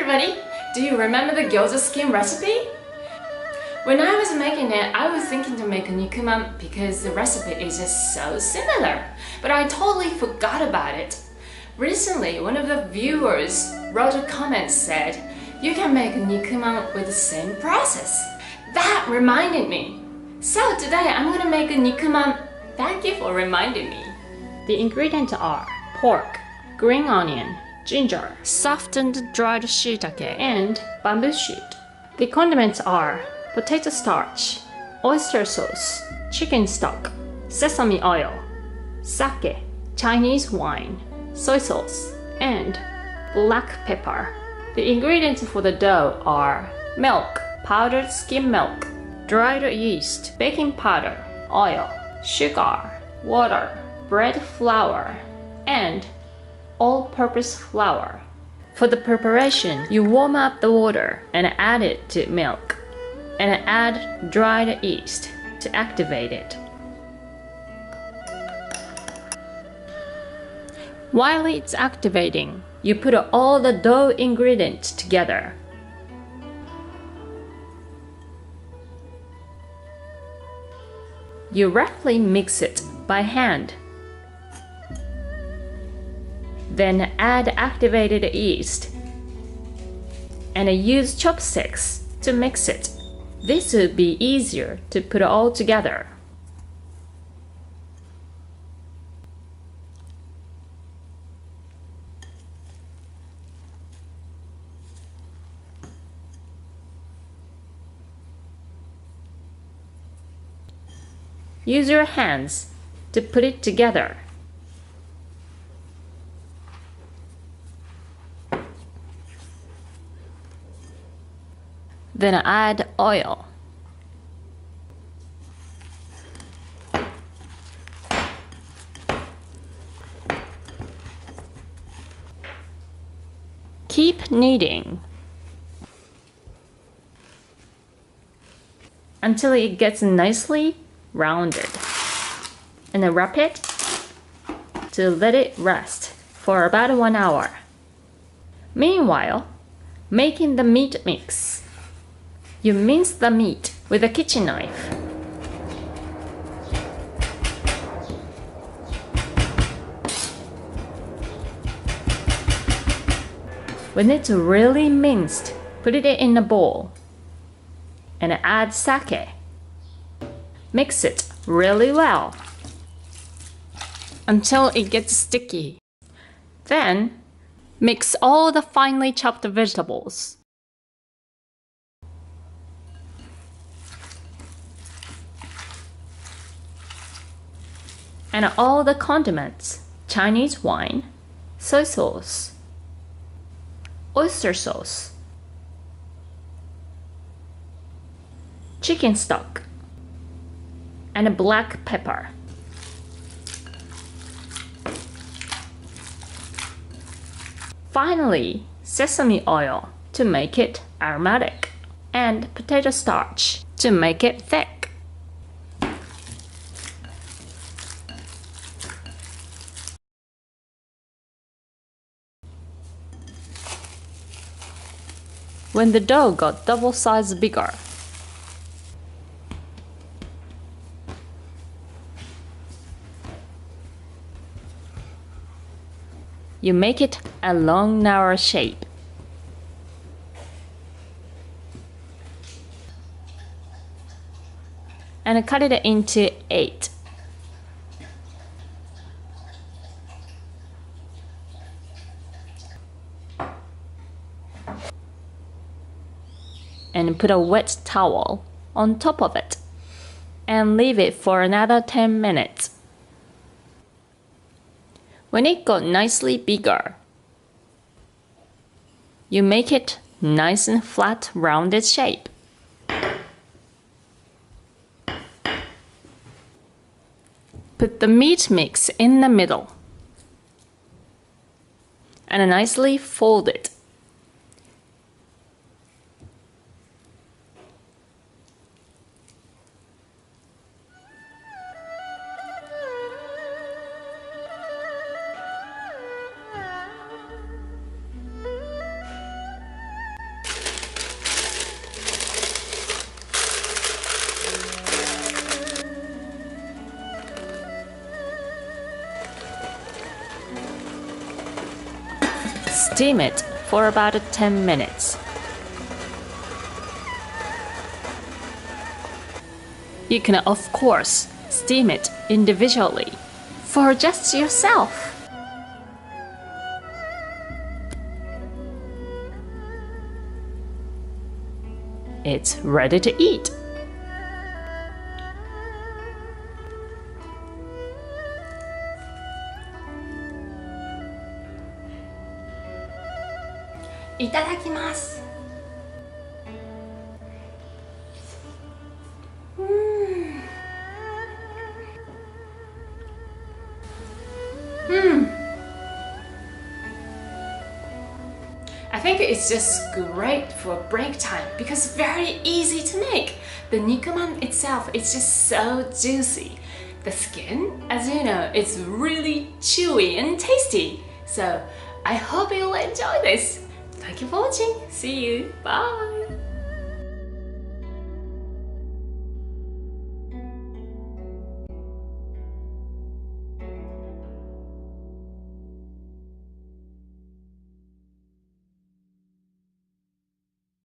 everybody! Do you remember the gyoza skin recipe? When I was making it, I was thinking to make a nikuman because the recipe is just so similar. But I totally forgot about it. Recently, one of the viewers wrote a comment said, you can make a nikuman with the same process. That reminded me. So today I'm gonna make a nikuman. Thank you for reminding me. The ingredients are pork, green onion, ginger, softened dried shiitake, and bamboo shoot. The condiments are potato starch, oyster sauce, chicken stock, sesame oil, sake, Chinese wine, soy sauce, and black pepper. The ingredients for the dough are milk, powdered skim milk, dried yeast, baking powder, oil, sugar, water, bread flour, and all-purpose flour. For the preparation, you warm up the water and add it to milk, and add dried yeast to activate it. While it's activating, you put all the dough ingredients together. You roughly mix it by hand. Then add activated yeast and use chopsticks to mix it. This would be easier to put all together. Use your hands to put it together. Then add oil. Keep kneading until it gets nicely rounded, and then wrap it to let it rest for about 1 hour. Meanwhile, making the meat mix. You mince the meat with a kitchen knife. When it's really minced, put it in a bowl and add sake. Mix it really well until it gets sticky. Then mix all the finely chopped vegetables. And all the condiments, Chinese wine, soy sauce, oyster sauce, chicken stock, and black pepper. Finally, sesame oil to make it aromatic, and potato starch to make it thick. When the dough got double size bigger, you make it a long narrow shape. And cut it into 8. And put a wet towel on top of it and leave it for another 10 minutes. When it got nicely bigger, you make it nice and flat, rounded shape. Put the meat mix in the middle and nicely fold it. Steam it for about 10 minutes. You can, of course, steam it individually for just yourself. It's ready to eat. Itadakimasu. I think it's just great for break time because it's very easy to make. The nikuman itself is just so juicy. The skin, as you know, it's really chewy and tasty. So I hope you'll enjoy this. Thank you for watching. See you. Bye.